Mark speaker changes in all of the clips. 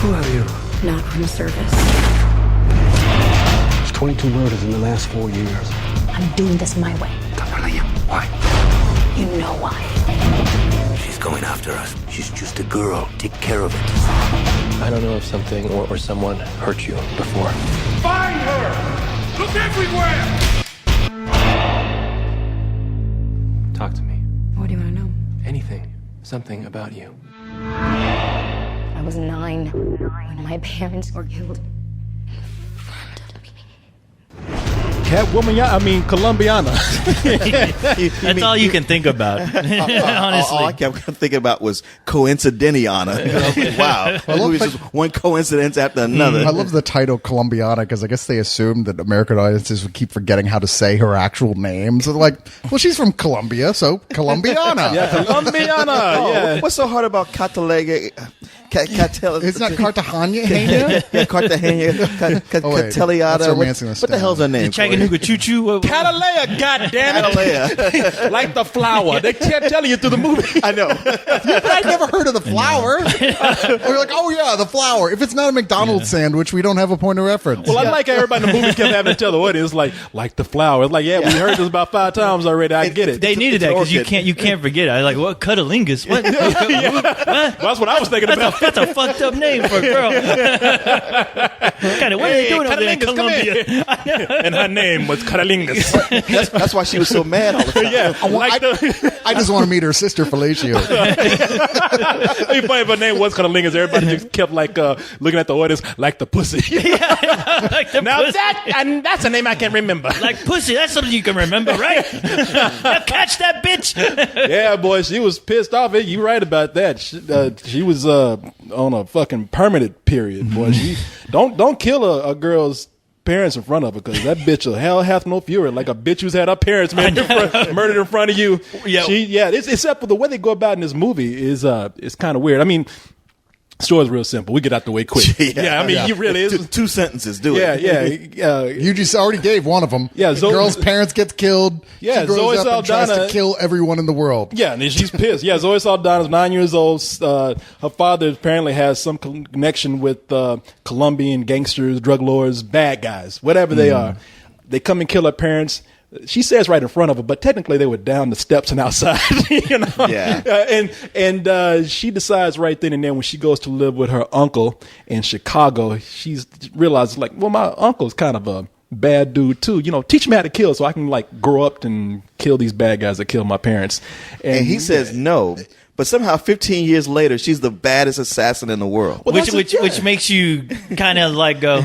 Speaker 1: Who are you?
Speaker 2: Not from the service.
Speaker 1: There's 22 murders in the last 4 years.
Speaker 2: I'm doing this my way.
Speaker 1: Carolina, why?
Speaker 2: You know why.
Speaker 1: She's going after us. She's just a girl. Take care of it.
Speaker 3: I don't know if something or someone hurt you before.
Speaker 4: Find her! Look everywhere!
Speaker 3: Talk to me.
Speaker 2: What do you want to know?
Speaker 3: Anything. Something about you.
Speaker 2: I was 9 when my parents were killed.
Speaker 5: Colombiana.
Speaker 6: That's all you can think about. Honestly,
Speaker 7: all I kept thinking about was coincidentiana. Wow, that movie's just one coincidence after another.
Speaker 8: I love the title Colombiana because I guess they assumed that American audiences would keep forgetting how to say her actual name. So they're like, well, she's from Colombia, so Colombiana.
Speaker 5: Yeah, Colombiana. Yeah.
Speaker 7: What's so hard about Catalega?
Speaker 8: Isn't that Cartagena?
Speaker 7: Yeah, Cartagena, Cataliada.
Speaker 8: that's romancing the
Speaker 7: What the hell's her name?
Speaker 6: Chattanooga Choo Choo.
Speaker 5: Catalea, goddammit. Like the flower. They kept telling you through the movie.
Speaker 7: I know.
Speaker 8: But I've never heard of the flower. We're like, oh yeah, the flower. If it's not a McDonald's sandwich, we don't have a point of reference.
Speaker 5: Well, I like how everybody in the movie kept having to tell the audience, like the flower. It's like, yeah, we heard this about 5 times already. I get it.
Speaker 6: They needed that because you can't forget it. I was like, what? Cutalingus? What?
Speaker 5: Well, that's what I was thinking about.
Speaker 6: That's a fucked up name for a girl. What are they doing over there in Colombia?
Speaker 5: And her name was Caralingus.
Speaker 7: That's why she was so mad all the time.
Speaker 5: Yeah,
Speaker 8: I just want to meet her sister Felicia.
Speaker 5: It'd be funny if her name was Caralingus. Everybody just kept looking at the audience like the pussy.
Speaker 6: Like the
Speaker 5: Now
Speaker 6: pussy.
Speaker 5: that's a name I can't remember.
Speaker 6: Like pussy, that's something you can remember, right? Now catch that bitch.
Speaker 5: Yeah, boy, she was pissed off. You right about that. She was on a fucking permanent period, boy. She don't kill a girl's parents in front of her because that bitch will hell hath no fury. Like a bitch who's had her parents murdered in front of you.
Speaker 6: Yeah,
Speaker 5: except for the way they go about in this movie is kind of weird. I mean, story's real simple. We get out the way quick. You really is.
Speaker 7: Two sentences. Do it.
Speaker 8: You just already gave one of them.
Speaker 5: Yeah,
Speaker 8: the girl's parents get killed.
Speaker 5: Yeah,
Speaker 8: she grows
Speaker 5: Zoe
Speaker 8: up and tries
Speaker 5: Saldana
Speaker 8: to kill everyone in the world.
Speaker 5: Yeah, and she's pissed. Yeah, Zoe Saldana's 9 years old. Her father apparently has some connection with Colombian gangsters, drug lords, bad guys, whatever they are. They come and kill her parents. She says right in front of her, but technically they were down the steps and outside. You know?
Speaker 7: Yeah.
Speaker 5: And she decides right then and there when she goes to live with her uncle in Chicago, she's realizes like, well, my uncle's kind of a bad dude too. You know, teach me how to kill so I can grow up and kill these bad guys that killed my parents.
Speaker 7: And he says no. But somehow, 15 years later, she's the baddest assassin in the world.
Speaker 6: Well, which makes you kind of go,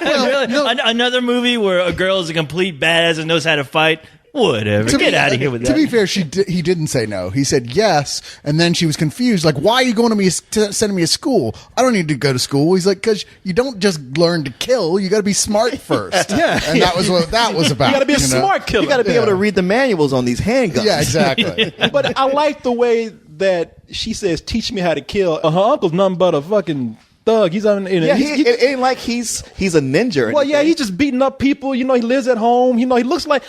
Speaker 6: really? Another movie where a girl is a complete badass and knows how to fight. Whatever. Get out of here with that.
Speaker 8: To be fair, he didn't say no. He said yes, and then she was confused. Like, why are you going to me sending me to school? I don't need to go to school. He's like, because you don't just learn to kill. You got to be smart first.
Speaker 5: Yeah,
Speaker 8: and that was what that was about.
Speaker 5: You got to be a smart killer.
Speaker 7: You got to be able to read the manuals on these handguns.
Speaker 8: Yeah, exactly.
Speaker 5: But I like the way that she says, "Teach me how to kill." Her uncle's nothing but a fucking thug. He's on.
Speaker 7: It ain't like he's a ninja.
Speaker 5: Well, yeah, he's just beating up people. You know, he lives at home. You know, he looks like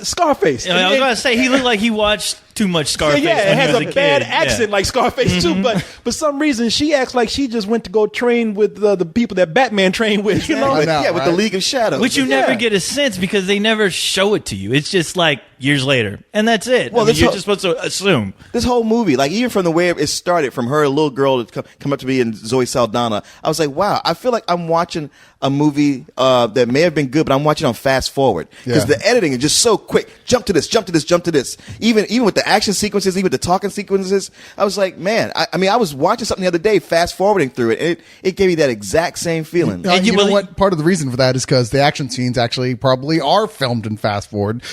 Speaker 5: Scarface.
Speaker 6: I was going to say he looked like he watched too much Scarface.
Speaker 5: Yeah, it has
Speaker 6: when he
Speaker 5: a
Speaker 6: was
Speaker 5: bad
Speaker 6: kid.
Speaker 5: accent like Scarface too. But for some reason, she acts like she just went to go train with the people that Batman trained with. You know,
Speaker 8: I know,
Speaker 7: with the League of Shadows,
Speaker 6: which you never get a sense because they never show it to you. It's just years later, and that's it.
Speaker 7: Well,
Speaker 6: you're just supposed to assume.
Speaker 7: This whole movie, even from the way it started, from her little girl to come up to me and Zoe Saldana, I was like, wow, I feel like I'm watching a movie that may have been good, but I'm watching on fast forward because the editing is just so quick. Jump to this, jump to this, jump to this. Even with the action sequences, even the talking sequences, I was like, man, I was watching something the other day, fast forwarding through it, and it gave me that exact same feeling.
Speaker 8: And you know what? Part of the reason for that is because the action scenes actually probably are filmed in fast forward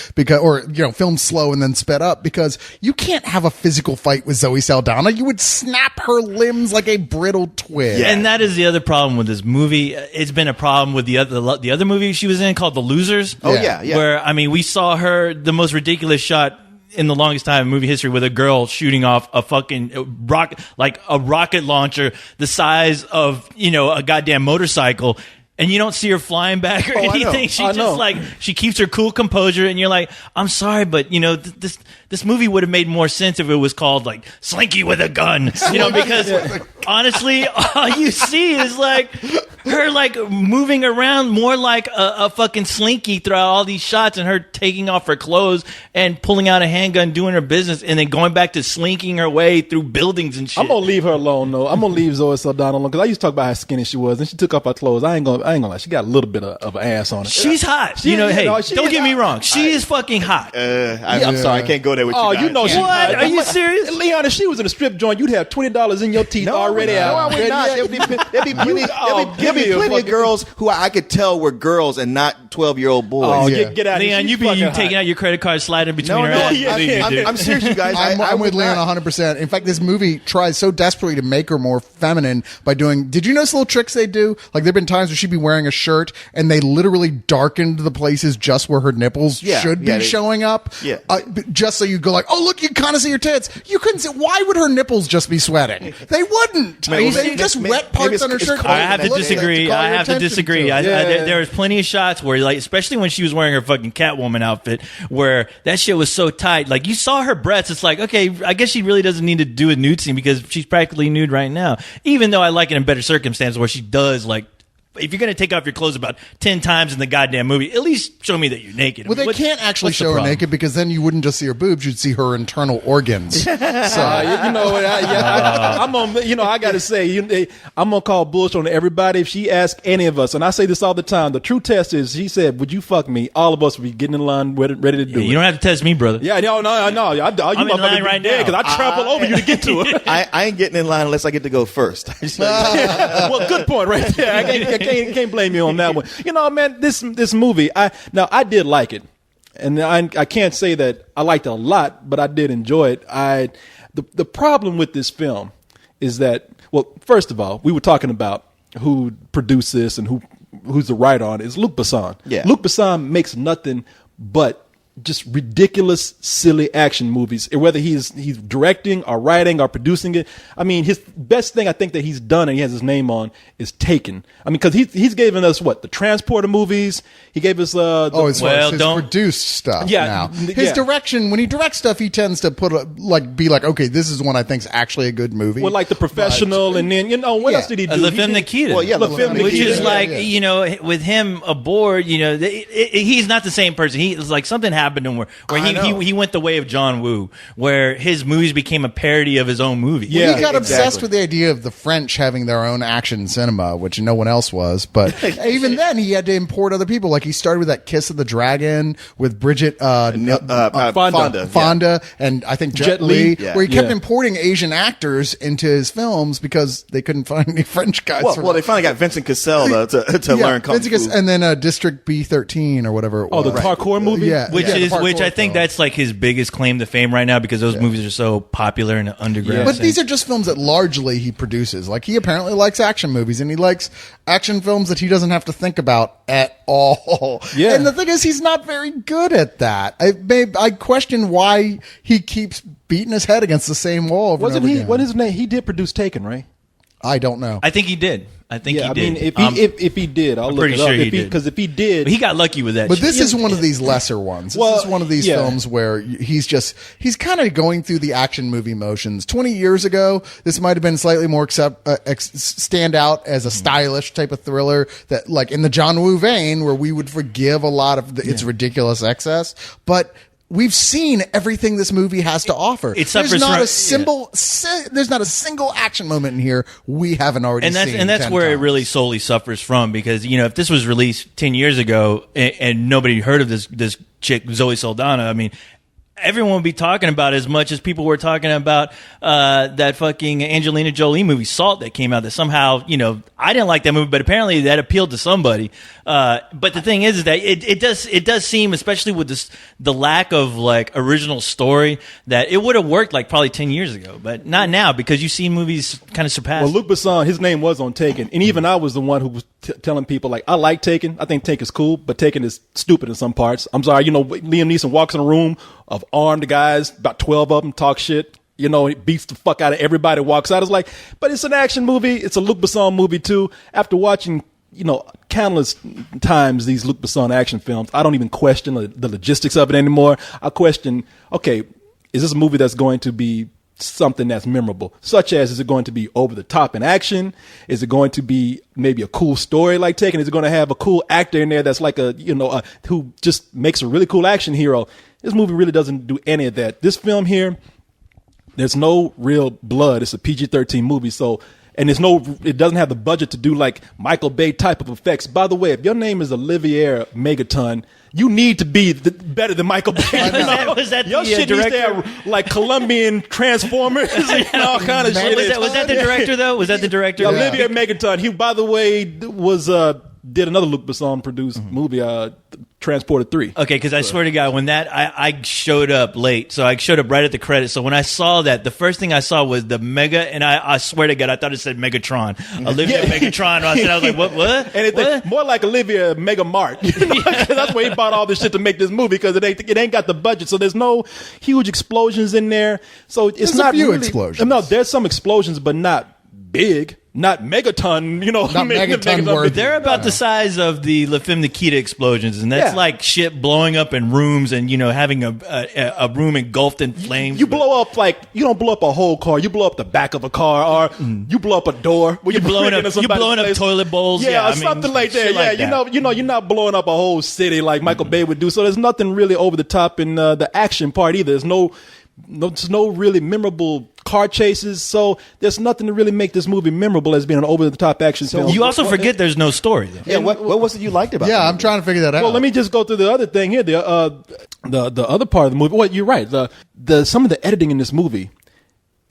Speaker 8: filmed slow and then sped up because you can't have a physical fight with Zoe Saldana. You would snap her limbs like a brittle twig.
Speaker 6: Yeah. And that is the other problem with this movie. It's been a problem with the other movie she was in called The Losers.
Speaker 7: Oh yeah.
Speaker 6: Where we saw her the most ridiculous shot in the longest time in movie history with a girl shooting off a fucking rocket launcher the size of a goddamn motorcycle. And you don't see her flying back or anything. She keeps her cool composure, and you're like, I'm sorry, but this movie would have made more sense if it was called Slinky with a Gun, because honestly, all you see is like her like moving around more like a fucking slinky throughout all these shots, and her taking off her clothes and pulling out a handgun, doing her business, and then going back to slinking her way through buildings and shit.
Speaker 5: I'm gonna leave her alone though. I'm gonna leave Zoe Saldana alone because I used to talk about how skinny she was, and she took off her clothes. I ain't gonna lie. She got a little bit of an ass on her.
Speaker 6: She's hot.
Speaker 5: She-
Speaker 6: Hey,
Speaker 5: she
Speaker 6: don't
Speaker 5: is
Speaker 6: get me
Speaker 5: hot.
Speaker 6: wrong. She is fucking hot.
Speaker 7: I'm sorry, I can't go there with you.
Speaker 5: Oh,
Speaker 7: guys.
Speaker 5: you know she's
Speaker 6: What?
Speaker 5: hot.
Speaker 6: Are you serious?
Speaker 5: Leon, if she was in a strip joint, you'd have $20 in your teeth
Speaker 7: No,
Speaker 5: already
Speaker 7: no,
Speaker 5: out.
Speaker 7: I would not. There'd be plenty,
Speaker 5: give me a
Speaker 7: of
Speaker 5: fucking-
Speaker 7: girls who I could tell were girls and not 12-year-old boys.
Speaker 5: Oh,
Speaker 8: Yeah.
Speaker 5: get out of here.
Speaker 6: Leon,
Speaker 5: She's
Speaker 6: you be
Speaker 5: fucking
Speaker 6: taking
Speaker 5: hot.
Speaker 6: out your credit card, sliding between her
Speaker 7: no,
Speaker 6: ass.
Speaker 7: I'm serious, you guys.
Speaker 8: I'm with
Speaker 7: would
Speaker 8: Leon
Speaker 7: not.
Speaker 8: 100%. In fact, this movie tries so desperately to make her more feminine by doing. Did you notice the little tricks they do? Like there've been times where she'd be wearing a shirt and they literally darkened the places just where her nipples should be showing up.
Speaker 7: Yeah.
Speaker 8: Just so you go like, oh look, you kind of see her tits. You couldn't see. Why would her nipples just be sweating? They wouldn't.
Speaker 7: Maybe-
Speaker 8: They just
Speaker 7: maybe
Speaker 8: wet parts
Speaker 7: it's-
Speaker 8: on her
Speaker 7: it's
Speaker 8: shirt.
Speaker 7: cold
Speaker 6: I have to
Speaker 7: Look,
Speaker 6: disagree.
Speaker 8: call
Speaker 6: I
Speaker 8: your
Speaker 6: have to
Speaker 8: attention
Speaker 6: disagree.
Speaker 8: to it.
Speaker 6: There was plenty of shots where, like, especially when she was wearing her fucking Catwoman outfit, where that shit was so tight. Like, you saw her breasts. It's like, okay, I guess she really doesn't need to do a nude scene because she's practically nude right now. Even though I like it in better circumstances where she does, like, if you're going to take off your clothes about 10 times in the goddamn movie, at least show me that you're naked.
Speaker 8: Well, they can't actually
Speaker 6: what's the
Speaker 8: show her
Speaker 6: problem?
Speaker 8: naked because then you wouldn't just see her boobs; you'd see her internal organs. So
Speaker 5: You know, I'm on. You know, I got to say, I'm gonna call bullshit on everybody if she asks any of us, and I say this all the time. The true test is, she said, "Would you fuck me?" All of us would be getting in line, ready to do it.
Speaker 6: You don't have to test me, brother.
Speaker 5: Yeah, no.
Speaker 6: I'm in line right now.
Speaker 5: because I trample over you to get to it.
Speaker 7: I ain't getting in line unless I get to go first.
Speaker 5: Well, good point right there. I can't blame you on that one. You know, man, this movie, I did like it, and I can't say that I liked it a lot, but I did enjoy it. The problem with this film is that, well, first of all, we were talking about who produced this and who's the writer on it. It's Luc Besson.
Speaker 7: Yeah.
Speaker 5: Luc Besson makes nothing but just ridiculous, silly action movies. Whether he's directing or writing or producing it. I mean, his best thing I think that he's done and he has his name on is Taken. I mean, because he's given us the Transporter movies. He gave us
Speaker 8: as far as his
Speaker 6: don't-
Speaker 8: produced stuff.
Speaker 5: Yeah,
Speaker 8: now
Speaker 5: yeah.
Speaker 8: his direction, when he directs stuff, he tends to put be like, okay, this is one I think's actually a good movie.
Speaker 5: well, like The Professional, and then what else did he do?
Speaker 6: La
Speaker 5: He
Speaker 6: Femme
Speaker 5: did-
Speaker 6: Nikita.
Speaker 7: Well, yeah,
Speaker 5: La
Speaker 7: La
Speaker 5: Femme
Speaker 7: Femme
Speaker 6: Which
Speaker 5: Nikita.
Speaker 6: is like,
Speaker 8: Yeah.
Speaker 6: you know, with him aboard, you know, he's not the same person. He was like, something happened to him where he went the way of John Woo, where his movies became a parody of his own movie.
Speaker 5: Yeah.
Speaker 8: He got obsessed
Speaker 7: exactly.
Speaker 8: with the idea of the French having their own action cinema, which no one else was. But even then, he had to import other people. Like he started with that Kiss of the Dragon with Bridget Fonda, and I think Jet Li,
Speaker 7: Yeah.
Speaker 8: where he kept
Speaker 5: Yeah.
Speaker 8: importing Asian actors into his films because they couldn't find any French guys.
Speaker 7: Well, they finally got Vincent Cassel to learn kung fu.
Speaker 8: and then District B13 or whatever it
Speaker 5: Oh,
Speaker 8: was.
Speaker 5: the parkour movie?
Speaker 8: Yeah,
Speaker 6: Which
Speaker 8: yeah, the
Speaker 6: which
Speaker 8: parkour
Speaker 6: I think
Speaker 8: film.
Speaker 6: that's like his biggest claim to fame right now because those movies are so popular and underground.
Speaker 8: But these are just films that largely he produces. Like he apparently likes action movies, and he likes action films that he doesn't have to think about at all.
Speaker 5: Yeah.
Speaker 8: And the thing is, he's not very good at that. I question why he keeps beating his head against the same wall. Over
Speaker 5: Wasn't
Speaker 8: and over
Speaker 5: he?
Speaker 8: again.
Speaker 5: What is his name? He did produce Taken, right?
Speaker 8: I don't know.
Speaker 6: I think he did. I think
Speaker 5: Yeah,
Speaker 6: he
Speaker 5: I
Speaker 6: did.
Speaker 5: mean, if he did, I'll look
Speaker 6: pretty
Speaker 5: it up.
Speaker 6: sure he did.
Speaker 5: Because if he did,
Speaker 6: But he got lucky with that.
Speaker 8: But
Speaker 6: shit.
Speaker 8: this is one of these lesser ones. This
Speaker 5: Well,
Speaker 8: is one of these
Speaker 5: yeah.
Speaker 8: films where he's kind of going through the action movie motions. 20 years ago, this might have been slightly more stand out as a stylish type of thriller that, like in the John Woo vein, where we would forgive a lot of its ridiculous excess. But we've seen everything this movie has to offer.
Speaker 6: It suffers
Speaker 8: there's not
Speaker 6: from-
Speaker 8: there's not a single action moment in here we haven't already
Speaker 6: and
Speaker 8: seen.
Speaker 6: that's
Speaker 8: 10
Speaker 6: where it
Speaker 8: times.
Speaker 6: really solely suffers from because if this was released 10 years ago and nobody heard of this chick Zoe Saldana, I mean, everyone would be talking about it as much as people were talking about that fucking Angelina Jolie movie Salt that came out that somehow I didn't like that movie, but apparently that appealed to somebody. But the thing is that it does seem, especially with the lack of like original story, that it would have worked like probably 10 years ago, but not now because you see movies kind of surpass.
Speaker 5: Well, Luc Besson, his name was on Taken, and even I was the one who was telling people like, I like Taken. I think Taken's cool, but Taken is stupid in some parts. I'm sorry, Liam Neeson walks in a room of armed guys, about 12 of them, talk shit. He beats the fuck out of everybody, walks out. It's like, but it's an action movie. It's a Luc Besson movie too. After watching, countless times these Luc Besson action films, I don't even question the logistics of it anymore. I question, okay, is this a movie that's going to be something that's memorable, such as, is it going to be over the top in action? Is it going to be maybe a cool story like Taken? Is it going to have a cool actor in there that's like who just makes a really cool action hero? This movie really doesn't do any of that. This film here, there's no real blood. It's a PG-13 movie, so, and it doesn't have the budget to do like Michael Bay type of effects. By the way, if your name is Olivier Megaton, you need to be better than Michael Bay.
Speaker 6: Was that
Speaker 5: your
Speaker 6: the
Speaker 5: shit
Speaker 6: director?
Speaker 5: needs to have like Colombian Transformers and all kind of shit.
Speaker 6: Was that the director though? Was that the director?
Speaker 5: Yeah, Olivier Megaton. He, by the way, did another Luc Besson produced movie, Transporter 3.
Speaker 6: Okay, because I swear to God, when I showed up late, so I showed up right at the credits. So when I saw that, the first thing I saw was the Mega, and I swear to God, I thought it said Megatron. Olivia Megatron. I was like, what?
Speaker 5: And it's more like Olivia Mega Mart. That's where he bought all this shit to make this movie, because it ain't got the budget. So there's no huge explosions in there. So it's
Speaker 8: There's
Speaker 5: not
Speaker 8: a few
Speaker 5: really,
Speaker 8: explosions.
Speaker 5: No, there's some explosions, but not big. Not megaton,
Speaker 8: Not megaton worthy.
Speaker 6: They're about the size of the La Femme Nikita explosions, and that's like shit blowing up in rooms and, having a room engulfed in flames.
Speaker 5: You blow up you don't blow up a whole car. You blow up the back of a car, or you blow up a door.
Speaker 6: You're blowing up toilet bowls.
Speaker 5: Yeah, or something like that. Yeah, you're not blowing up a whole city like Michael Bay would do. So there's nothing really over the top in the action part either. There's no really memorable car chases, so there's nothing to really make this movie memorable as being an over-the-top action film.
Speaker 6: You also forget there's no story. Though.
Speaker 7: Yeah, what was it you liked about it?
Speaker 8: Yeah, I'm trying to figure that out.
Speaker 5: Well, let me just go through the other thing here. The other part of the movie. Well, you're right. Some of the editing in this movie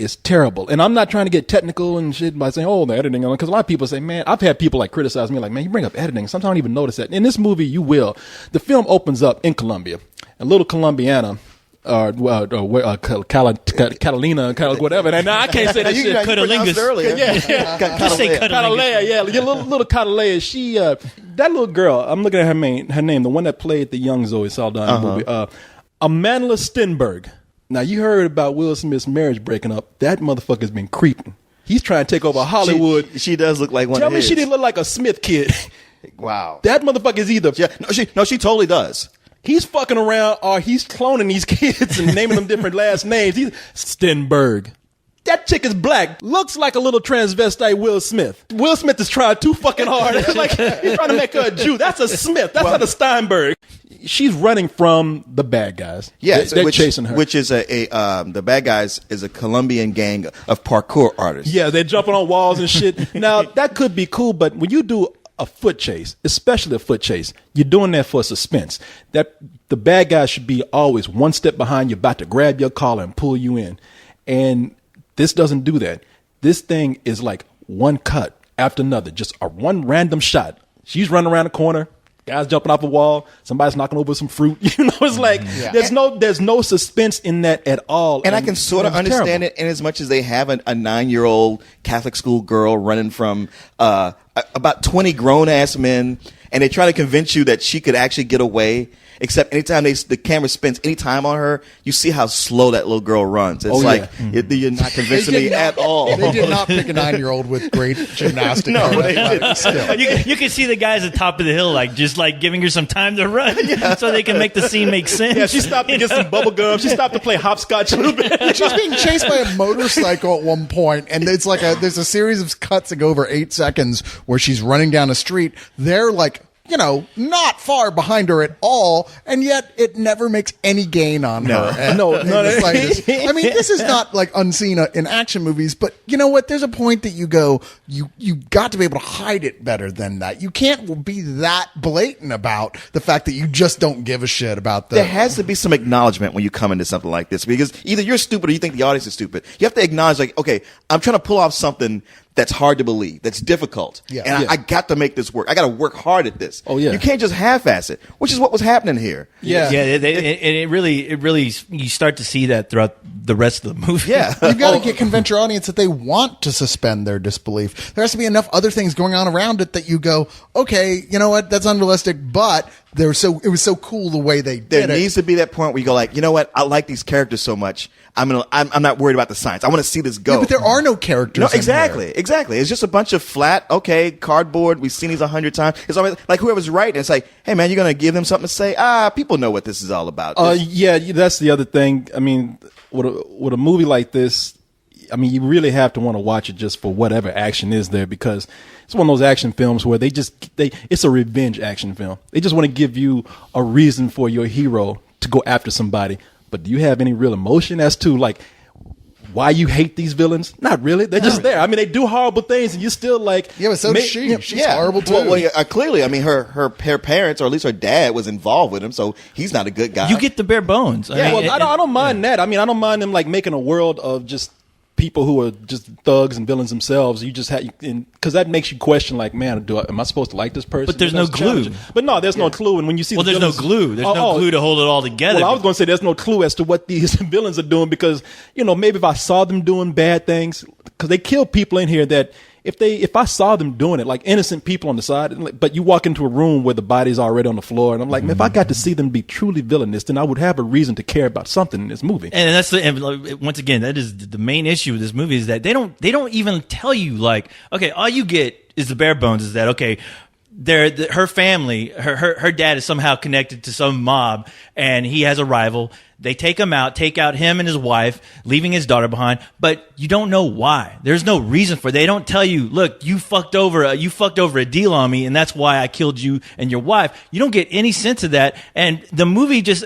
Speaker 5: is terrible, and I'm not trying to get technical and shit by saying, "Oh, the editing," because a lot of people say, "Man," I've had people criticize me, "Man, you bring up editing." Sometimes I don't even notice that. In this movie, you will. The film opens up in Colombia, a little Colombiana. Catalina, whatever. And I can't say that shit.
Speaker 6: Cutalingus
Speaker 7: earlier.
Speaker 6: Just say
Speaker 5: Catalea, yeah, little Catalea. She, that little girl. I'm looking at her name, the one that played the young Zoe Saldana movie. Amandla Stenberg. Now you heard about Will Smith's marriage breaking up. That motherfucker's been creeping. He's trying to take over Hollywood.
Speaker 7: She does look like one.
Speaker 5: Tell
Speaker 7: of
Speaker 5: me
Speaker 7: his.
Speaker 5: she didn't look like a Smith kid.
Speaker 7: Wow.
Speaker 5: That motherfucker is either.
Speaker 7: Yeah, she totally does.
Speaker 5: He's fucking around, or he's cloning these kids and naming them different last names. He's Stenberg. That chick is black. Looks like a little transvestite Will Smith. Will Smith is trying too fucking hard. He's trying to make her a Jew. That's a Smith. That's not a Steinberg. She's running from the bad guys.
Speaker 7: Yeah,
Speaker 5: they're chasing her.
Speaker 7: Which is the bad guys is a Colombian gang of parkour artists.
Speaker 5: Yeah, they're jumping on walls and shit. Now, that could be cool, but when you do a foot chase, especially a foot chase, you're doing that for suspense. That the bad guy should be always one step behind you, about to grab your collar and pull you in. And this doesn't do that. This thing is like one cut after another, just a one random shot. She's running around the corner, guys jumping off a wall, somebody's knocking over some fruit. It's like there's no suspense in that at all.
Speaker 7: And I can sort of understand it in as much as they have a 9-year-old Catholic school girl running from about 20 grown-ass men, and they try to convince you that she could actually get away, except anytime the camera spends any time on her, you see how slow that little girl runs. It's you're not convincing me at all.
Speaker 8: They did not pick a 9-year-old with great gymnastic.
Speaker 7: No, they didn't.
Speaker 8: Still.
Speaker 6: You can see the guys at the top of the hill, just giving her some time to run, so they can make the scene make sense.
Speaker 5: Yeah, she stopped to get some bubble gum. She stopped to play hopscotch a little bit.
Speaker 8: She's being chased by a motorcycle at one point, and it's there's a series of cuts that go over 8 seconds where she's running down a street. They're not far behind her at all, and yet it never makes any gain on her.
Speaker 5: No.
Speaker 8: I mean, this is not unseen in action movies, but you know what? There's a point that you got to be able to hide it better than that. You can't be that blatant about the fact that you just don't give a shit about
Speaker 7: There has to be some acknowledgement when you come into something like this, because either you're stupid or you think the audience is stupid. You have to acknowledge, okay, I'm trying to pull off something that's hard to believe, that's difficult.
Speaker 8: Yeah.
Speaker 7: And I got to make this work. I got to work hard at this.
Speaker 5: Oh, yeah.
Speaker 7: You can't just half-ass it, which is what was happening here.
Speaker 6: Yeah. And it really, you start to see that throughout the rest of the movie.
Speaker 7: Yeah.
Speaker 8: You've got to get convince your audience that they want to suspend their disbelief. There has to be enough other things going on around it that you go, okay, you know what? That's unrealistic, but it was so cool the way they did it.
Speaker 7: There needs to be that point where you go you know what? I like these characters so much. I'm not worried about the science. I want to see this go.
Speaker 8: Yeah, but there are no characters.
Speaker 7: No, exactly. It's just a bunch of flat, cardboard. We've seen these 100 times. It's always like whoever's writing. It's like, hey man, you're gonna give them something to say. People know what this is all about.
Speaker 5: Yeah, that's the other thing. I mean, with a movie like this, I mean, you really have to want to watch it just for whatever action is there, because it's one of those action films where it's a revenge action film. They just want to give you a reason for your hero to go after somebody. But do you have any real emotion as to like why you hate these villains? Not really. They're just there. I mean, they do horrible things, and you're still like,
Speaker 8: yeah, but so does she. She's horrible too.
Speaker 7: Well, clearly, I mean, her parents, or at least her dad, was involved with him, so he's not a good guy.
Speaker 6: You get the bare bones.
Speaker 5: I don't mind that. I mean, I don't mind them like making a world of just people who are just thugs and villains themselves. You just have, because that makes you question, like, man, am I supposed to like this person?
Speaker 6: But there's no glue.
Speaker 5: But no, there's no clue. And when you see,
Speaker 6: there's no glue. There's no glue to hold it all together.
Speaker 5: Well, I was going to say there's no clue as to what these villains are doing, because maybe if I saw them doing bad things, because they kill people in here that if I saw them doing it, like innocent people on the side, but you walk into a room where the body's already on the floor, and I'm like, man, if I got to see them be truly villainous, then I would have a reason to care about something in this movie.
Speaker 6: And that's once again, that is the main issue with this movie, is that they don't even tell you, like, okay, all you get is the bare bones, is that, okay, her family, her dad is somehow connected to some mob, and he has a rival. They take out him and his wife, leaving his daughter behind, but you don't know why. There's no reason for it. They don't tell you, look, you fucked over a deal on me, and that's why I killed you and your wife. You don't get any sense of that, and the movie just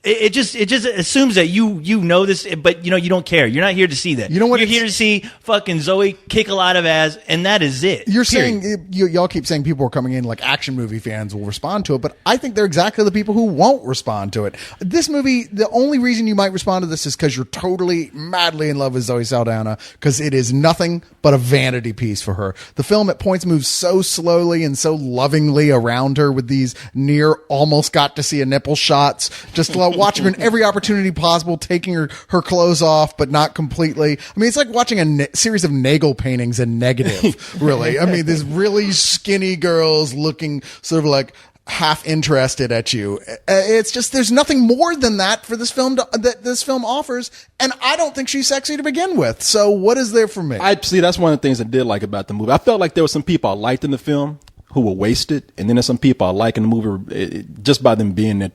Speaker 6: assumes that you know this, but you don't care. You're not here to see that. You know what? You're here to see fucking Zoe kick a lot of ass, and that is it.
Speaker 8: You're saying y'all keep saying people are coming in like action movie fans will respond to it, but I think they're exactly the people who won't respond to it. This movie, the only reason you might respond to this is because you're totally madly in love with Zoe Saldana, because it is nothing but a vanity piece for her. The film at points moves so slowly and so lovingly around her with these near almost got to see a nipple shots, just watching her in every opportunity possible, taking her clothes off, but not completely. I mean, it's like watching a series of Nagel paintings in negative, really. I mean, these really skinny girls looking sort of like half interested at you. It's just, there's nothing more than that for this film that this film offers, and I don't think she's sexy to begin with. So what is there for me?
Speaker 5: I see, that's one of the things I did like about the movie. I felt like there were some people I liked in the film who were wasted, and then there's some people I like in the movie just by them being there.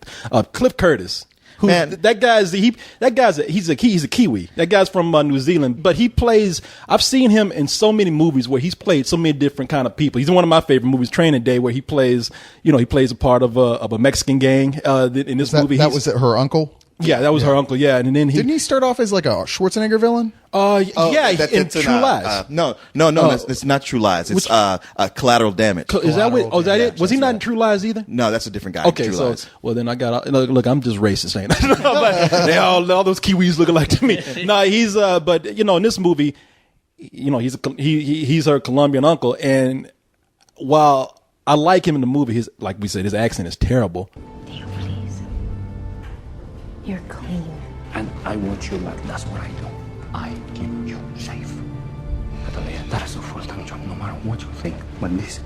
Speaker 5: Cliff Curtis. He's a Kiwi. That guy's from New Zealand, but I've seen him in so many movies where he's played so many different kind of people. He's in one of my favorite movies, Training Day, where he plays a part of a Mexican gang. In this movie,
Speaker 8: that was her uncle.
Speaker 5: Yeah, that was her uncle. Yeah, and then
Speaker 8: didn't he start off as like a Schwarzenegger villain?
Speaker 5: In True Lies.
Speaker 7: No, it's not True Lies. It's Collateral Damage.
Speaker 5: Is that what? Oh, is that it? Was he not in True Lies either?
Speaker 7: No, that's a different guy.
Speaker 5: Okay,
Speaker 7: Lies.
Speaker 5: Well then I got look. I'm just racist, ain't I? But they all those Kiwis look alike to me. No, he's but in this movie, he's her Colombian uncle, and while I like him in the movie, like we said, his accent is terrible.
Speaker 2: Theo, please. You're clean.
Speaker 1: And I want you back. That's what I do. I keep you safe. That is a full-time job, no matter what you think. But this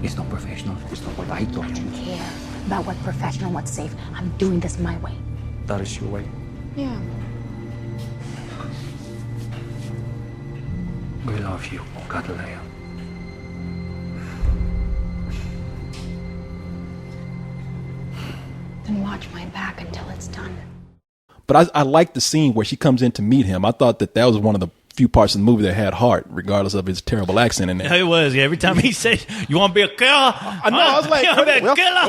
Speaker 1: is not professional. It's not what I taught
Speaker 2: I
Speaker 1: you.
Speaker 2: don't care about what's professional, what's safe. I'm doing this my way.
Speaker 1: That is your way.
Speaker 2: Yeah.
Speaker 1: We love you, Catalina.
Speaker 2: Then watch my back until it's done.
Speaker 5: But I like the scene where she comes in to meet him. I thought that was one of the few parts of the movie that had heart, regardless of his terrible accent in there.
Speaker 6: It was. Yeah, every time he said, "You want to be a killer?" I
Speaker 5: know. I was like,
Speaker 6: "You want to be a killer?"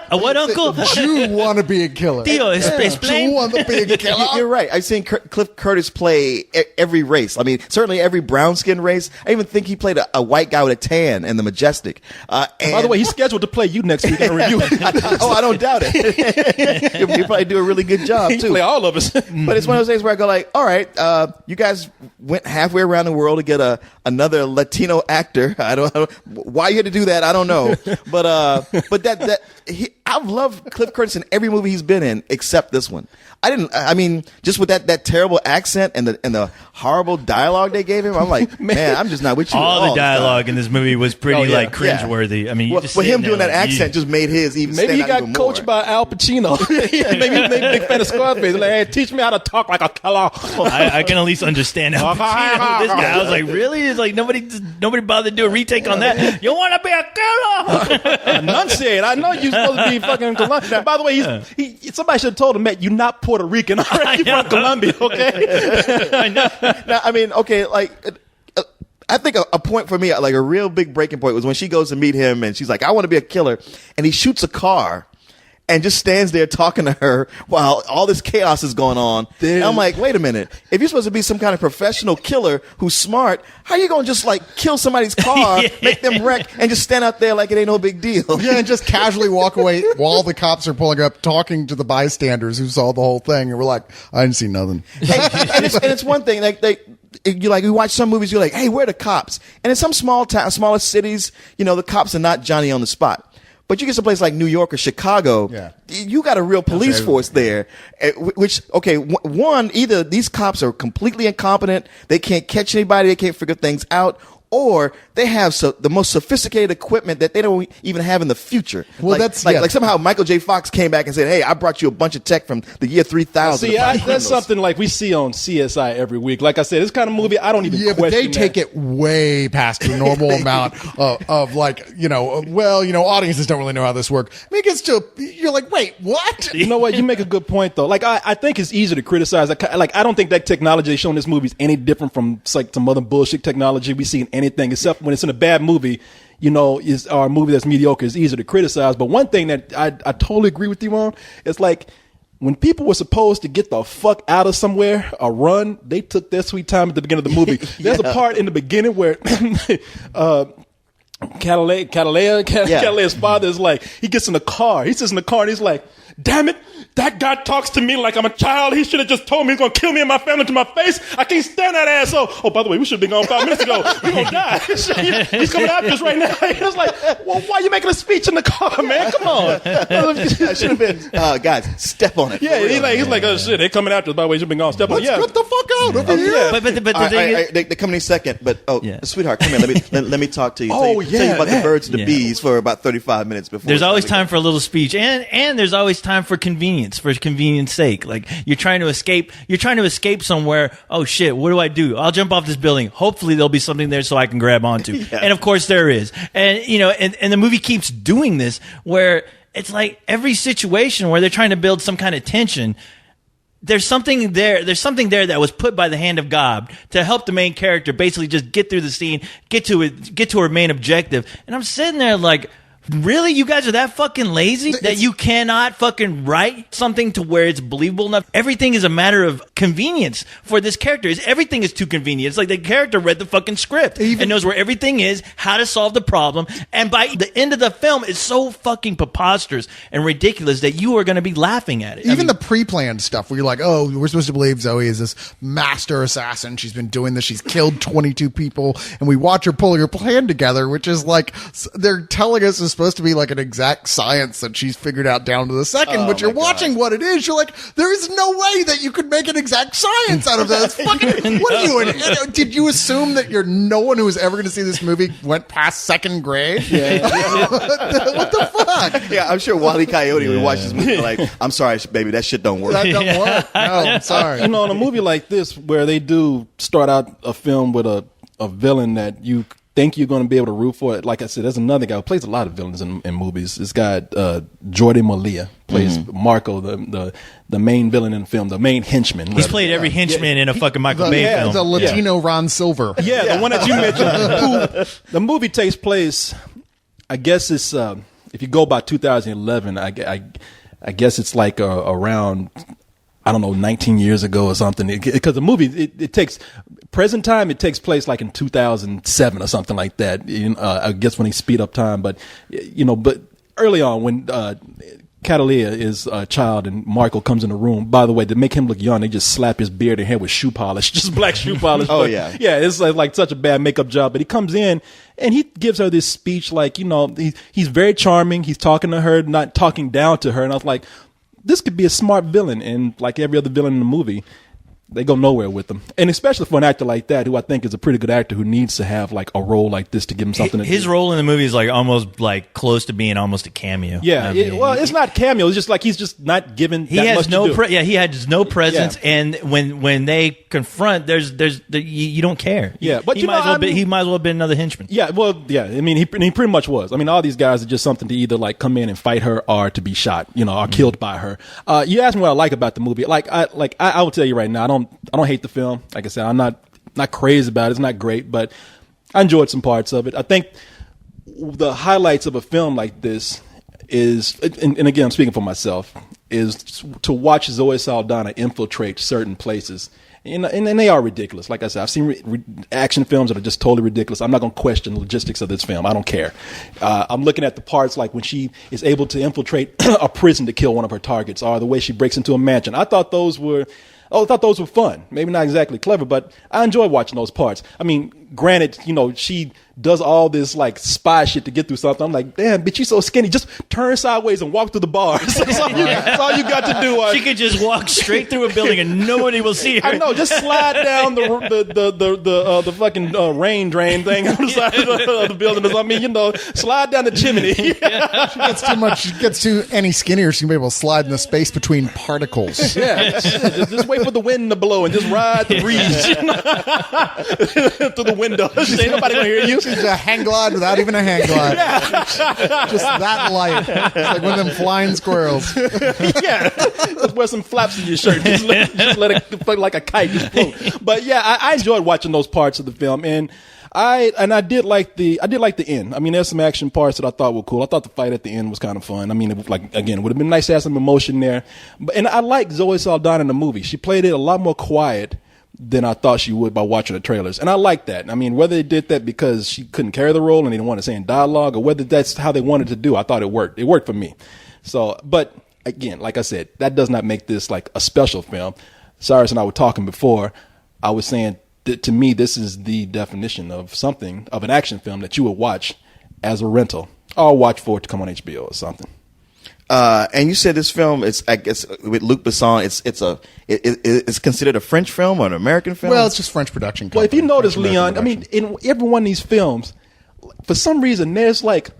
Speaker 6: A what, uncle?
Speaker 8: You want to be a killer.
Speaker 6: Theo, explain.
Speaker 8: You want to be a killer.
Speaker 7: You're right. I've seen Cliff Curtis play every race. I mean, certainly every brown skin race. I even think he played a white guy with a tan in The Majestic.
Speaker 5: And by the way, he's scheduled to play you next week in a review.
Speaker 7: I don't doubt it. He'll probably do a really good job too.
Speaker 5: He play all of us.
Speaker 7: But it's one of those things where I go like, all right, you guys went halfway around the world to get another Latino actor. I don't know why you had to do that. I don't know, but I've loved Cliff Curtis in every movie he's been in except this one. I mean, just with that terrible accent and the horrible dialogue they gave him, I'm like, man, I'm just not with you.
Speaker 6: All the dialogue in this movie was pretty cringeworthy. I mean,
Speaker 7: but him doing that accent just made his even.
Speaker 5: Maybe he got coached by Al Pacino. Maybe he's a big fan of Scarface. Like, hey, teach me how to talk like a killer.
Speaker 6: I can at least understand Al Pacino. This guy, I was like, really? It's like nobody bothered to do a retake on that. You want to be a killer?
Speaker 5: Enunciate. I know you're supposed to be he fucking Colombia. By the way, somebody should have told him, Matt, you're not Puerto Rican. All right? You're from Colombia, okay?
Speaker 6: I know.
Speaker 7: Now, I mean, okay, like, I think a point for me, like a real big breaking point, was when she goes to meet him and she's like, I want to be a killer. And he shoots a car and just stands there talking to her while all this chaos is going on. And I'm like, wait a minute. If you're supposed to be some kind of professional killer who's smart, how you going to just like kill somebody's car, make them wreck, and just stand out there like it ain't no big deal?
Speaker 8: Yeah, and just casually walk away while the cops are pulling up, talking to the bystanders who saw the whole thing. And we're like, I didn't see nothing.
Speaker 7: And it's one thing, like you watch some movies, you're like, hey, where are the cops? And in some small town, smaller cities, the cops are not Johnny on the spot. But you get someplace like New York or Chicago, you got a real police force there, which, okay, one, either these cops are completely incompetent, they can't catch anybody, they can't figure things out, or they have the most sophisticated equipment that they don't even have in the future.
Speaker 8: Well,
Speaker 7: like somehow Michael J. Fox came back and said, hey, I brought you a bunch of tech from the year 3000.
Speaker 5: See, that's something like we see on CSI every week. Like I said, this kind of movie, I don't even question
Speaker 8: but they take it way past the normal amount of like, audiences don't really know how this works. I mean, it gets to, you're like, wait, what?
Speaker 5: You know what? You make a good point, though. Like, I think it's easy to criticize. Like, I don't think that technology they show in this movie is any different from like some other bullshit technology we see in anything, except when it's in a bad movie, is our movie that's mediocre is easier to criticize. But one thing that I totally agree with you on is like when people were supposed to get the fuck out of somewhere or run, they took their sweet time at the beginning of the movie. There's a part in the beginning where Catalea's father is like, he gets in the car. He sits in the car and he's like, damn it, that guy talks to me like I'm a child. He should have just told me he's going to kill me and my family to my face. I can't stand that asshole. Oh, by the way, we should have been gone 5 minutes ago. We're going to die. He's coming after us right now. He was like, well, why are you making a speech in the car, man? Come on.
Speaker 7: I should have been, guys, step on it.
Speaker 5: Yeah, he's like, oh, shit, they're coming after us. By the way, you should have been gone. Step on it. Yeah.
Speaker 8: Get the fuck out over here.
Speaker 6: But the thing is,
Speaker 7: they're coming in second. But, sweetheart, come here. Let me talk to you. Tell you about the birds and the bees for about 35 minutes before.
Speaker 6: There's always time for a little speech, and there's always time for convenience. For convenience sake, like you're trying to escape somewhere. Oh shit, what do? I'll jump off this building. Hopefully there'll be something there so I can grab onto. And of course there is. And and the movie keeps doing this where it's like every situation where they're trying to build some kind of tension, there's something there that was put by the hand of God to help the main character basically just get through the scene, get to her main objective. And I'm sitting there like, really? You guys are that fucking lazy that you cannot fucking write something to where it's believable enough? Everything is a matter of convenience for this character. Everything is too convenient. It's like the character read the fucking script and knows where everything is, how to solve the problem. And by the end of the film, it's so fucking preposterous and ridiculous that you are going to be laughing at it.
Speaker 8: Even the pre-planned stuff where you're like, oh, we're supposed to believe Zoe is this master assassin. She's been doing this. She's killed 22 people. And we watch her pull her plan together, which is like, they're telling us it's supposed to be like an exact science that she's figured out down to the second, but you're watching what it is. You're like, there is no way that you could make an exact science out of this. Fucking, what are you? Did you assume that no one who was ever going to see this movie went past second grade? Yeah. What the fuck?
Speaker 7: Yeah, I'm sure Wile E. Coyote would watch this movie like, I'm sorry, baby, that shit don't work.
Speaker 8: That don't work. No, I'm sorry.
Speaker 5: In a movie like this where they do start out a film with a villain that you think you're going to be able to root for it. Like I said, there's another guy who plays a lot of villains in movies. This guy, Jordi Malia, plays Marco, the main villain in the film, the main henchman.
Speaker 6: He's played every henchman in a fucking Michael Bay film.
Speaker 8: The Latino Ron Silver.
Speaker 5: Yeah, the one that you mentioned. The movie takes place, I guess it's, if you go by 2011, I guess it's like around, I don't know, 19 years ago or something. Because the movie, it takes present time. It takes place like in 2007 or something like that. I guess when they speed up time, but but early on when Catalea is a child and Marco comes in the room. By the way, to make him look young, they just slap his beard and hair with shoe polish, just black shoe polish.
Speaker 7: Oh yeah,
Speaker 5: it's like such a bad makeup job. But he comes in and he gives her this speech, like he's very charming. He's talking to her, not talking down to her. And I was like, this could be a smart villain, and like every other villain in the movie. they go nowhere with them. And especially for an actor like that, who I think is a pretty good actor who needs to have like a role like this to give him something to
Speaker 6: His
Speaker 5: do.
Speaker 6: role in the movie is like almost like close to being almost a cameo.
Speaker 5: Yeah,
Speaker 6: I mean,
Speaker 5: well, it's not cameo. It's just like he's just not given
Speaker 6: he
Speaker 5: that
Speaker 6: has
Speaker 5: much
Speaker 6: no
Speaker 5: to do.
Speaker 6: he has no presence,
Speaker 5: Yeah.
Speaker 6: and when they confront, you don't care.
Speaker 5: Yeah, but
Speaker 6: he
Speaker 5: you
Speaker 6: might
Speaker 5: know,
Speaker 6: as well
Speaker 5: I mean-
Speaker 6: he might as well have been another henchman.
Speaker 5: Yeah, well, yeah. I mean, he pretty much was. I mean, all these guys are just something to either like come in and fight her or to be shot, you know, or killed by her. You asked me what I like about the movie. I will tell you right now, I don't hate the film. Like I said, I'm not crazy about it. It's not great, but I enjoyed some parts of it. I think the highlights of a film like this is, and again, I'm speaking for myself, is to watch Zoe Saldana infiltrate certain places. And they are ridiculous. Like I said, I've seen action films that are just totally ridiculous. I'm not going to question the logistics of this film. I don't care. I'm looking at the parts like when she is able to infiltrate a prison to kill one of her targets, or the way she breaks into a mansion. I thought those were fun. Maybe not exactly clever, but I enjoy watching those parts. I mean, granted, you know, she does all this like spy shit to get through something. I'm like, damn, bitch, you so skinny. Just turn sideways and walk through the bars. That's all you got to do.
Speaker 6: She could just walk straight through a building and nobody will see her.
Speaker 5: I know. Just slide down the fucking rain drain thing on the side of the building. I mean, you know, slide down the chimney.
Speaker 8: She gets too any skinnier, she can be able to slide in the space between particles.
Speaker 5: Yeah, just wait for the wind to blow and just ride the breeze through the window. Ain't nobody gonna hear you.
Speaker 8: She's a hang glide without even a hang glide. Just that light. It's like one of them flying squirrels.
Speaker 5: Yeah, just wear some flaps in your shirt. Just let it float like a kite. Just float. But yeah, I enjoyed watching those parts of the film, and I did like the end. I mean, there's some action parts that I thought were cool. I thought the fight at the end was kind of fun. I mean, it would have been nice to have some emotion there. And I like Zoe Saldana in the movie. She played it a lot more quiet than I thought she would by watching the trailers. And I like that. I mean, whether they did that because she couldn't carry the role and they didn't want to say in dialogue, or whether that's how they wanted to do, I thought it worked. It worked for me. So, but again, like I said, that does not make this like a special film. Cyrus and I were talking before. I was saying that to me, this is the definition of an action film that you would watch as a rental or watch for it to come on HBO or something.
Speaker 7: And you said this film is, I guess, with Luc Besson, it's considered a French film or an American film?
Speaker 8: Well, it's just French production company.
Speaker 5: Well, if you notice,
Speaker 8: French
Speaker 5: Leon, I
Speaker 8: American
Speaker 5: mean, in every one of these films, for some reason, there's like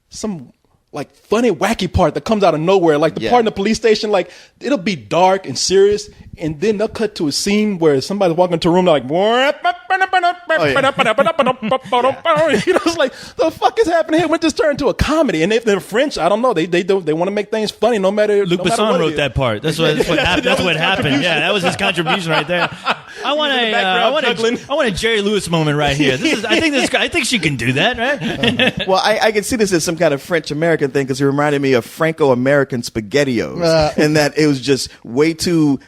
Speaker 5: some like funny, wacky part that comes out of nowhere. Like the part in the police station, like it'll be dark and serious, and then they'll cut to a scene where somebody's walking into a room, they're like, you know, it's like, the fuck is happening here? When this turned into a comedy? And if they're French, I don't know. They want to make things funny, no matter.
Speaker 6: Luc Besson wrote that part. That's what happened. That's what happened. Yeah, that was his contribution right there. I want a Jerry Lewis moment right here. I think she can do that, right?
Speaker 7: Well, I can see this as some kind of French American thing because it reminded me of Franco-American SpaghettiOs, and that it was just way too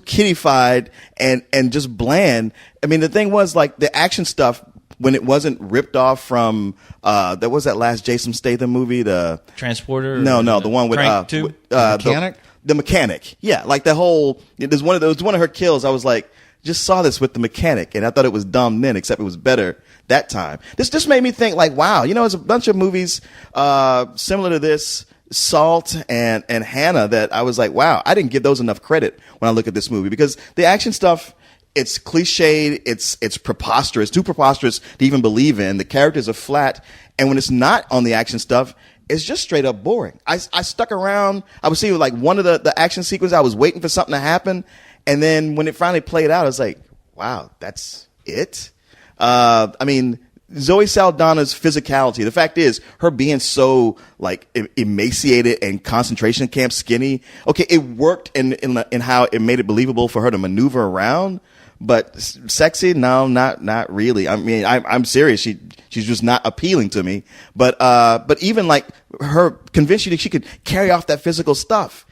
Speaker 7: kiddified and just bland. I mean, the thing was like the action stuff when it wasn't ripped off from there was that last Jason Statham movie, the
Speaker 6: Transporter.
Speaker 7: No, the one with
Speaker 6: Two?
Speaker 8: Mechanic.
Speaker 7: The Mechanic. Yeah, like the whole. There's one of her kills. I was like, just saw this with the Mechanic, and I thought it was dumb then, except it was better that time. This just made me think, like, wow, you know, there's a bunch of movies similar to this, Salt and Hannah, that I was like, wow, I didn't give those enough credit when I look at this movie, because the action stuff, it's cliched, it's preposterous, too preposterous to even believe in. The characters are flat, and when it's not on the action stuff, it's just straight up boring. I stuck around. I was seeing like one of the action sequences. I was waiting for something to happen, and then when it finally played out, I was like, wow, that's it. I mean, Zoe Saldana's physicality. The fact is, her being so like emaciated and concentration camp skinny. Okay, it worked in how it made it believable for her to maneuver around. But sexy? No, not really. I mean, I'm serious. She's just not appealing to me. But even like her convinced you that she could carry off that physical stuff.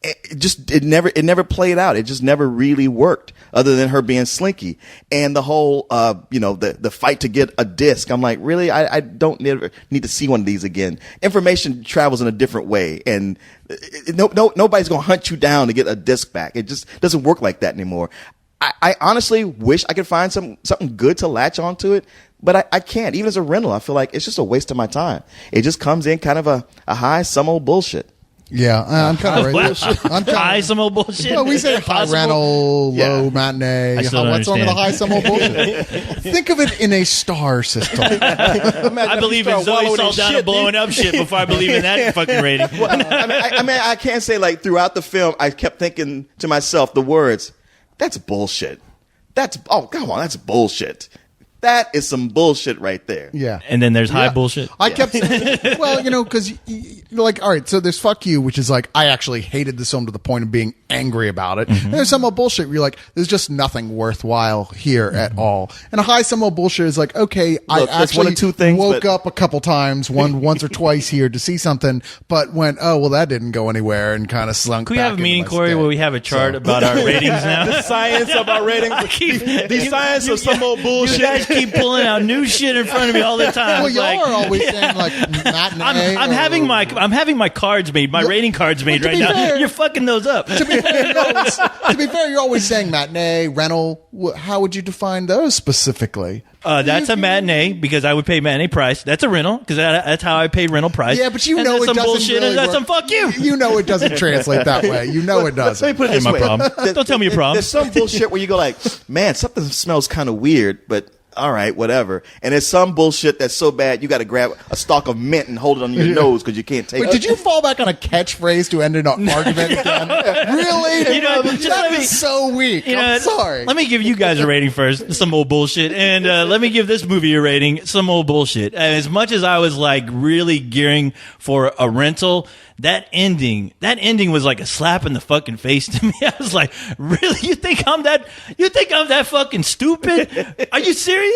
Speaker 7: It never played out. It just never really worked, other than her being slinky. And the whole, the fight to get a disc. I'm like, really? I don't need to see one of these again. Information travels in a different way, and nobody's gonna hunt you down to get a disc back. It just doesn't work like that anymore. I honestly wish I could find something good to latch onto it, but I can't. Even as a rental, I feel like it's just a waste of my time. It just comes in kind of a high, some old bullshit.
Speaker 8: Yeah, I'm kind of right. I'm kinda,
Speaker 6: High some old bullshit.
Speaker 8: well, we say high
Speaker 6: Possible?
Speaker 8: rental,
Speaker 7: Yeah.
Speaker 8: low matinee.
Speaker 6: I still don't
Speaker 8: What's wrong with the high
Speaker 6: understand.
Speaker 8: some old bullshit? Think of it in a star system.
Speaker 6: I believe in Zoe Saldana blowing up shit before I believe in that fucking rating.
Speaker 7: I can't say like throughout the film, I kept thinking to myself the words, "That's bullshit. Come on, that's bullshit. That is some bullshit right there."
Speaker 8: Yeah.
Speaker 6: And then there's high
Speaker 8: Yeah.
Speaker 6: bullshit.
Speaker 8: I kept, well, because like, all right, so there's fuck you, which is like, I actually hated this film to the point of being angry about it. And there's some old bullshit where you're like, there's just nothing worthwhile here at all. And a high some old bullshit is like, okay, I
Speaker 7: Look, that's
Speaker 8: actually
Speaker 7: one of two things,
Speaker 8: woke
Speaker 7: but-
Speaker 8: up a couple times, once or twice here to see something, but went, oh, well, that didn't go anywhere and kind of slunk
Speaker 6: Can we
Speaker 8: back
Speaker 6: have a
Speaker 8: into
Speaker 6: meeting,
Speaker 8: my
Speaker 6: Corey,
Speaker 8: stay.
Speaker 6: where we have a chart
Speaker 8: So-
Speaker 6: about our ratings now?
Speaker 5: The science of our ratings. The science of some old bullshit.
Speaker 6: You guys keep pulling out new shit in front of me all the time.
Speaker 8: Well,
Speaker 6: It's
Speaker 8: y'all
Speaker 6: like-
Speaker 8: are always saying like matinee.
Speaker 6: I'm having my cards made, my rating cards made
Speaker 8: to
Speaker 6: right
Speaker 8: be
Speaker 6: now.
Speaker 8: fair-
Speaker 6: You're fucking those up.
Speaker 8: To be fair, you're always saying matinee, rental. How would you define those specifically?
Speaker 6: That's a matinee because I would pay matinee price. That's a rental because that's how I pay rental price.
Speaker 8: Yeah, but you
Speaker 6: And
Speaker 8: know
Speaker 6: that's
Speaker 8: it
Speaker 6: some
Speaker 8: doesn't
Speaker 6: bullshit.
Speaker 8: really
Speaker 6: and that's
Speaker 8: work.
Speaker 6: some fuck you.
Speaker 8: You know it doesn't translate that way. You know it doesn't.
Speaker 7: Let me put it
Speaker 6: Ain't
Speaker 7: this
Speaker 6: my
Speaker 7: way.
Speaker 6: problem. Don't tell me your problem.
Speaker 7: There's some bullshit where you go like, man, something smells kind of weird, but all right, whatever. And there's some bullshit that's so bad you got to grab a stalk of mint and hold it on your nose because you can't take
Speaker 8: Wait,
Speaker 7: it.
Speaker 8: did you fall back on a catchphrase to end an argument again? Really?
Speaker 6: You know, just
Speaker 8: that
Speaker 6: let me-
Speaker 8: is so weak. I'm sorry.
Speaker 6: Let me give you guys a rating first. Some old bullshit. And let me give this movie a rating. Some old bullshit. As much as I was like really gearing for a rental, that ending was like a slap in the fucking face to me. I was like, really? You think I'm that fucking stupid? Are you serious?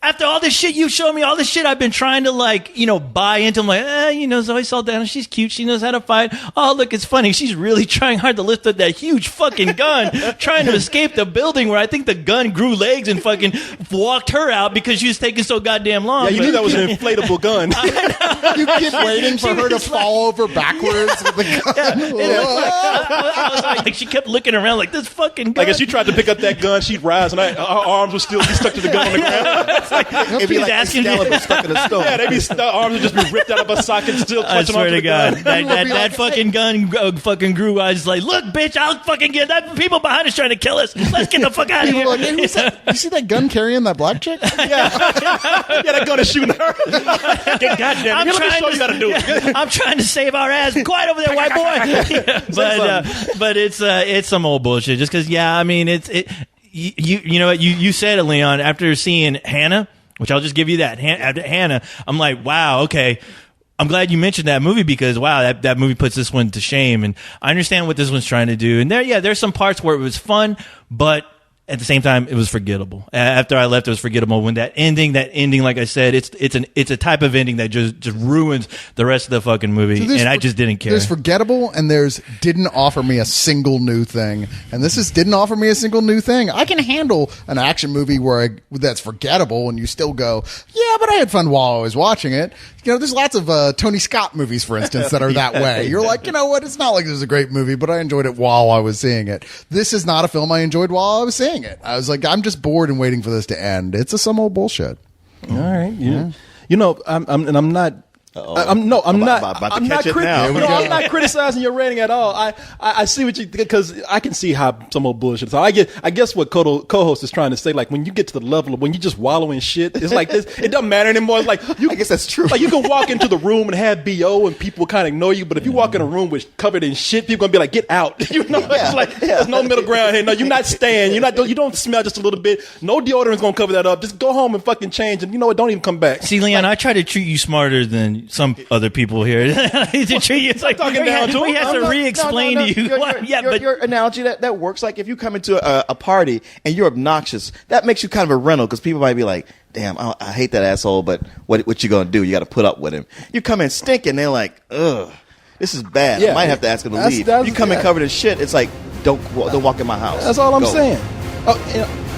Speaker 6: After all this shit you showed me, all this shit I've been trying to like, buy into, I'm like, Zoe Saldana, she's cute. She knows how to fight. Oh, look, it's funny. She's really trying hard to lift up that huge fucking gun, trying to escape the building where I think the gun grew legs and fucking walked her out because she was taking so goddamn long.
Speaker 5: Yeah, you knew that was an inflatable gun.
Speaker 8: You keep waiting for her to fall over backwards with the gun.
Speaker 6: I was like, she kept looking around like this fucking gun.
Speaker 5: Like if she tried to pick up that gun, she'd rise, and her arms would still be stuck to the gun on the ground.
Speaker 7: It'd be
Speaker 6: He's
Speaker 7: like
Speaker 6: asking you-
Speaker 7: Excalibur stuck in a stone.
Speaker 5: Yeah, they'd be arms would just be ripped out of a socket, still
Speaker 6: I
Speaker 5: clutching
Speaker 6: swear
Speaker 5: onto
Speaker 6: to
Speaker 5: the
Speaker 6: God,
Speaker 5: gun.
Speaker 6: that fucking gun fucking grew. I was like, look, bitch, I'll fucking get that. People behind us trying to kill us. Let's get the fuck out of
Speaker 8: People
Speaker 6: here.
Speaker 8: are like, hey, who's that? You see that gun carrying that black chick?
Speaker 5: Yeah, that gun is shooting her. God damn it!
Speaker 6: I'm
Speaker 5: Let me
Speaker 6: trying
Speaker 5: show you how to do it.
Speaker 6: I'm trying to save our ass. Quiet over there, white boy. but it's some old bullshit. Just because, yeah, I mean, you know what you said it, Leon. After seeing Hannah, which I'll just give you that. After Hannah, I'm like, wow, okay. I'm glad you mentioned that movie because wow, that movie puts this one to shame. And I understand what this one's trying to do. And there's some parts where it was fun, but at the same time, it was forgettable. After I left, it was forgettable. When that ending, like I said, it's a type of ending that just ruins the rest of the fucking movie,
Speaker 8: So
Speaker 6: and I just didn't care.
Speaker 8: There's forgettable, and there's didn't offer me a single new thing, and this is didn't offer me a single new thing. I can handle an action movie that's forgettable, and you still go, yeah, but I had fun while I was watching it. There's lots of Tony Scott movies, for instance, that are that way. You're like, you know what? It's not like this was a great movie, but I enjoyed it while I was seeing it. This is not a film I enjoyed while I was seeing it. I was like, I'm just bored and waiting for this to end. It's some old bullshit.
Speaker 5: All right, yeah. I'm not. I'm not.
Speaker 7: About to
Speaker 5: I'm
Speaker 7: catch
Speaker 5: not.
Speaker 7: it now.
Speaker 8: Here we
Speaker 5: No,
Speaker 8: go.
Speaker 5: I'm not criticizing your rating at all. I see what you because I can see how some old bullshit. So I guess what co-host is trying to say. Like when you get to the level of when you just wallow in shit, it's like this. It doesn't matter anymore. It's like
Speaker 7: I guess that's true.
Speaker 5: Like you can walk into the room and have BO and people kind of ignore you, but if you walk in a room with covered in shit, people gonna be like, get out. It's like there's no middle ground here. No, you're not staying. You don't smell just a little bit. No deodorant's gonna cover that up. Just go home and fucking change, and you know what? Don't even come back.
Speaker 6: See, Leon, I try to treat you smarter than some other people here. To treat you, it's like
Speaker 5: talking down to
Speaker 6: we
Speaker 5: him.
Speaker 6: have to re-explain to you.
Speaker 7: Your analogy that works. Like if you come into a party and you're obnoxious, that makes you kind of a rental because people might be like, "Damn, I hate that asshole," but what you gonna do? You got to put up with him. You come in stinking, they're like, "Ugh, this is bad." I
Speaker 5: Yeah.
Speaker 7: might have to ask him to
Speaker 5: That's-
Speaker 7: leave.
Speaker 5: that's-
Speaker 7: You come in
Speaker 5: yeah.
Speaker 7: covered in shit, it's like, don't walk in my house.
Speaker 5: That's all I'm
Speaker 7: Go.
Speaker 5: saying.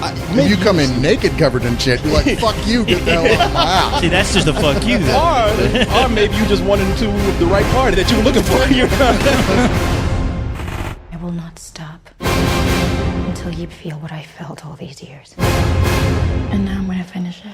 Speaker 8: If you come in naked covered in shit, you're like, fuck you, get the hell out of my house.
Speaker 6: See, that's just a fuck you. Then.
Speaker 5: Or maybe you just wanted into the right party that you were looking for.
Speaker 2: I will not stop until you feel what I felt all these years. And now I'm going to finish it.